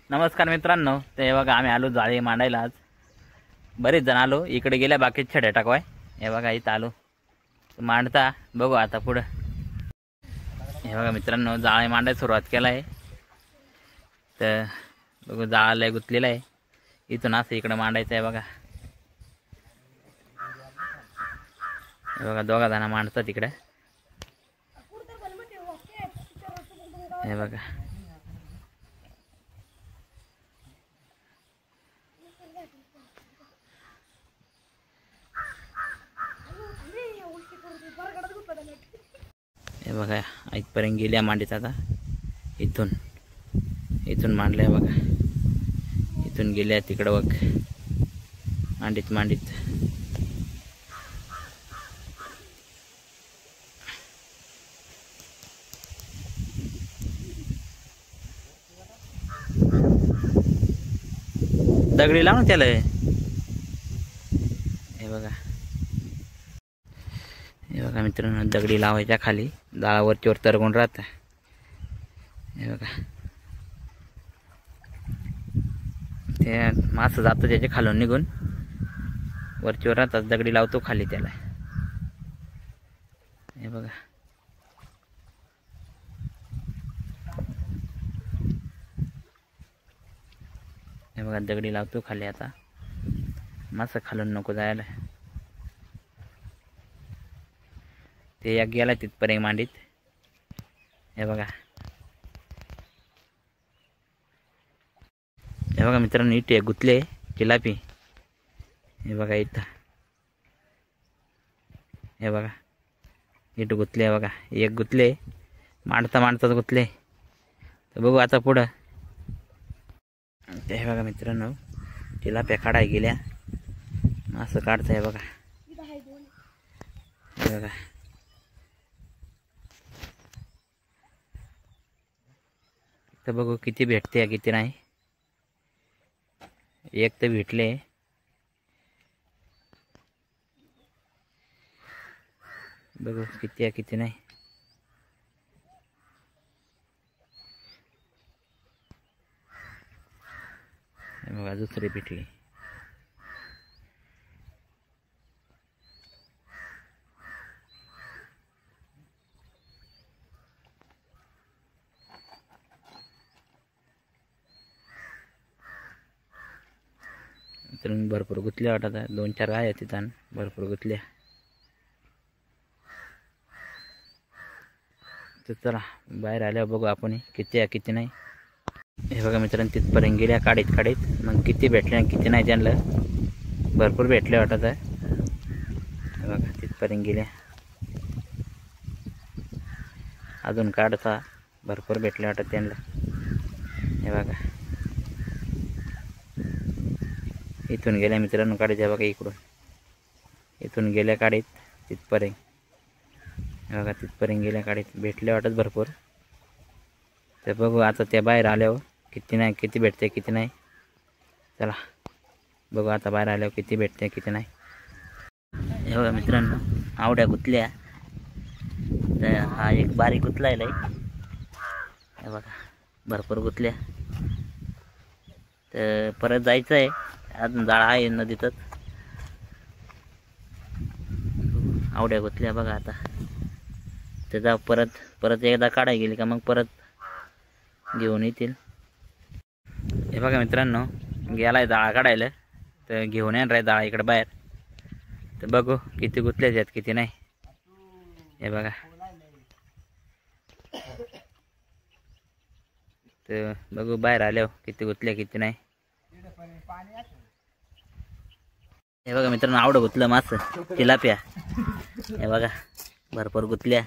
नमस्कार मित्रांनो, ते बघा आम्ही आलो जाळी मांडायला. आज बरेच जण आलो, इकडे गेल्या बाकी छड्या टाकवाय. हे बघा इथं आलो मांडता, बघू आता पुढं. हे बघा मित्रांनो, जाळी मांडायला सुरुवात केला आहे. तर बघू जाळाला गुंतलेला आहे. इथून असं इकडं मांडायचं आहे बघा. हे बघा दोघा जण मांडतात तिकडे. हे बघा हे बघा इथपर्यंत गेल्या मांडीत. आता इथून मांडल्या बघा. इथून गेल्या तिकडं बघ मांडीत. दगडी लावून त्याला. हे बघा मित्रांनो, दगडी लावायच्या खाली, जाळा वरचीवर तरगून राहत. हे बघा ते मासं जातं त्याच्या खालून निघून, वरचीवर राहतात. दगडी लावतो खाली त्याला. हे बघा दगडी लावतो खाली. आता मासं खालून नको जायला. ते एक गेला तिथपर्यंत मांडीत. हे बघा मित्रांनो, इथे गुतले चिलापी. हे बघा इथं. हे बघा इथं गुतले. हे बघा एक गुतले, मांडताच गुतले. तर बघू आता पुढं. हे बघा मित्रांनो, चिलाप्या काढाय गेल्या, असं काढतंय बघा. हे बघा तर बघू किती भेटते किती नाही. एक तर भेटले. बघू किती आहे किती नाही. बघा दुसरी भेटली. तर भरपूर गुतल्या वाटत आहे. 2-4 आहे तिथं, भरपूर गुतल्या. तर चला बाहेर आल्यावर बघू आपण किती आहे किती नाही. हे बघा मित्रांनो, तिथपर्यंत गेल्या काढीत. मग किती भेटले किती नाही त्यांना. भरपूर भेटले वाटत आहे. हे बघा तिथपर्यंत गेल्या. अजून काढता, भरपूर भेटले वाटत त्यांना. हे बघा इथून गेल्या मित्रांनो काढीत. हे बघा इथून गेल्या काढीत तिथपर्यंत. हे बघा तिथपर्यंत गेल्या काढीत. भेटले वाटत भरपूर. तर बघू आता त्या बाहेर आल्यावर किती नाही किती भेटते किती नाही. चला बघू आता बाहेर आल्यावर किती भेटते किती नाही. हे बघा मित्रांनो, आवड्या गुतल्या. तर हा एक बारीक गुतलायला आहे. हे बघा भरपूर गुतल्या. तर परत जायचं आहे. अजून जाळा आहे नदीतच. आवड्या गुतल्या बघा. आता त्याचा परत एकदा काढाय गेली का मग परत घेऊन येतील. हे बघा मित्रांनो, गेलाय जाळा काढायला. तर घेऊन येणार आहे जाळा इकडे बाहेर. तर बघू किती गुतले आहेत किती नाही. हे बघा तर बघू बाहेर आल्यावर किती गुतले किती नाही. हे बघा मित्रांनो, आवडं गुतलं मास चिलाप्या. हे बघा भरपूर गुतल्या.